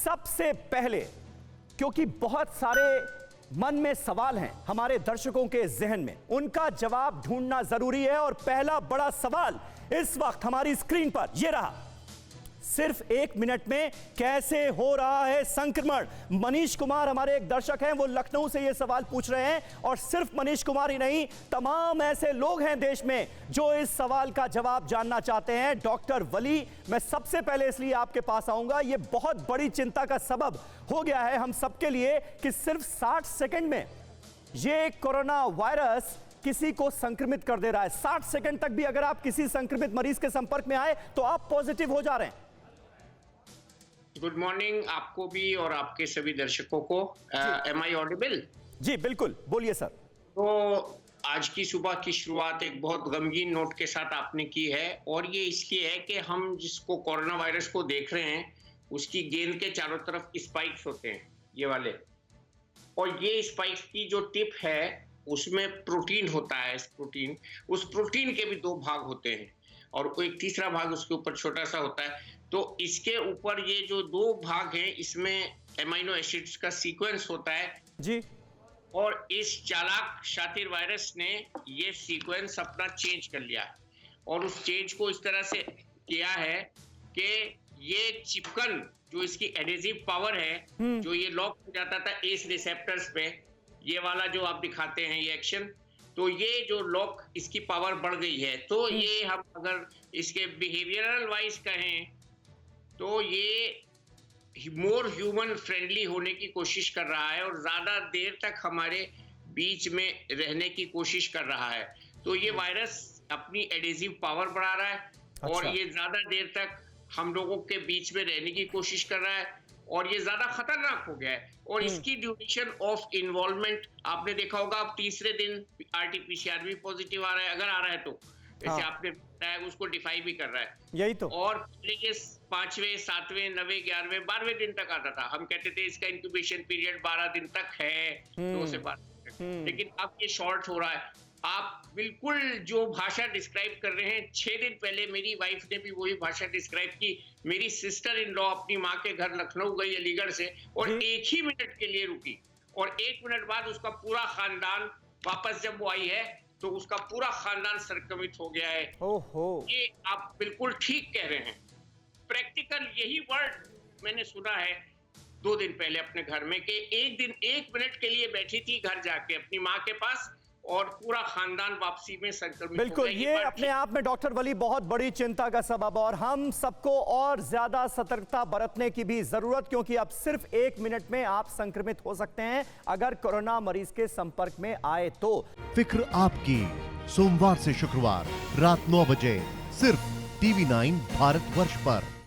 सबसे पहले, क्योंकि बहुत सारे मन में सवाल हैं हमारे दर्शकों के जहन में, उनका जवाब ढूंढना जरूरी है। और पहला बड़ा सवाल इस वक्त हमारी स्क्रीन पर यह रहा, सिर्फ 1 मिनट में कैसे हो रहा है संक्रमण। मनीष कुमार हमारे एक दर्शक हैं, वो लखनऊ से ये सवाल पूछ रहे हैं। और सिर्फ मनीष कुमार ही नहीं, तमाम ऐसे लोग हैं देश में जो इस सवाल का जवाब जानना चाहते हैं। डॉक्टर वली, मैं सबसे पहले इसलिए आपके पास आऊंगा, ये बहुत बड़ी चिंता का सबब हो गया है हम सबके लिए कि सिर्फ 60 सेकंड में ये कोरोना वायरस किसी को संक्रमित कर दे रहा है। 60 सेकंड तक भी अगर आप किसी संक्रमित मरीज के संपर्क में आए तो आप पॉजिटिव हो जा रहे हैं। गुड मॉर्निंग आपको भी और आपके सभी दर्शकों को। M I audible? जी बिल्कुल, बोलिए सर। तो आज की सुबह की शुरुआत एक बहुत गमगीन नोट के साथ आपने की है, और ये इसलिए है कि हम जिसको कोरोना वायरस को देख रहे हैं उसकी गेंद के चारों तरफ स्पाइक्स होते हैं, ये वाले, और ये स्पाइक्स की जो टिप है उसमें प्रोटीन होता है। उस प्रोटीन के भी 2 भाग होते हैं और एक तीसरा भाग उसके ऊपर छोटा सा होता है। तो इसके ऊपर ये जो 2 भाग हैं, इसमें एमाइनो एसिड्स का सीक्वेंस होता है जी। और इस चालाक शातिर वायरस ने ये सीक्वेंस अपना चेंज कर लिया और उस चेंज को इस तरह से किया है कि ये चिपकन जो इसकी एडेसिव पावर है, जो ये लॉक हो जाता था एस रिसेप्टर्स पे, ये वाला जो आप दिखाते हैं ये एक्शन, तो ये जो लॉक इसकी पावर बढ़ गई है। तो ये हम अगर इसके बिहेवियरल वाइज कहें तो ये मोर ह्यूमन फ्रेंडली होने की कोशिश कर रहा है और ज्यादा देर तक हमारे बीच में रहने की कोशिश कर रहा है। तो ये वायरस अपनी एडेसिव पावर बढ़ा रहा है और ये ज्यादा देर तक हम लोगों के बीच में रहने की कोशिश कर रहा है और ये ज्यादा खतरनाक हो गया है। और इसकी ड्यूरेशन ऑफ इन्वॉल्वमेंट आपने देखा होगा, अब तीसरे दिन RT-PCR भी पॉजिटिव आ रहा है, अगर आ रहा है तो जैसे आपने बताया उसको डिफाई भी कर रहा है, यही तो। और पहले के 5वें 7वें 9वें 11वें 12वें दिन तक आता था, हम कहते थे इसका इंक्यूबेशन पीरियड 12 दिन तक है, 2 से 12 दिन तक, लेकिन अब ये शॉर्ट हो रहा है। आप बिल्कुल जो भाषा डिस्क्राइब कर रहे हैं, 6 दिन पहले मेरी वाइफ ने भी वही भाषा डिस्क्राइब की। मेरी सिस्टर इन लॉ अपनी माँ के घर लखनऊ गई अलीगढ़ से और 1 ही मिनट के लिए रुकी और 1 मिनट बाद उसका पूरा खानदान वापस जब वो आई है तो उसका पूरा खानदान संक्रमित हो गया है। ओहो। ये आप बिल्कुल ठीक कह रहे हैं। प्रैक्टिकल यही वर्ड मैंने सुना है 2 दिन पहले अपने घर में कि 1 मिनट के लिए बैठी थी घर जाके अपनी माँ के पास और पूरा खानदान वापसी में संक्रमित। बिल्कुल, ये अपने आप में डॉक्टर वली बहुत बड़ी चिंता का सबब, और हम सबको और ज्यादा सतर्कता बरतने की भी जरूरत, क्योंकि अब सिर्फ 1 मिनट में आप संक्रमित हो सकते हैं अगर कोरोना मरीज के संपर्क में आए तो। फिक्र आपकी, सोमवार से शुक्रवार रात 9 बजे सिर्फ TV9 भारतवर्ष पर।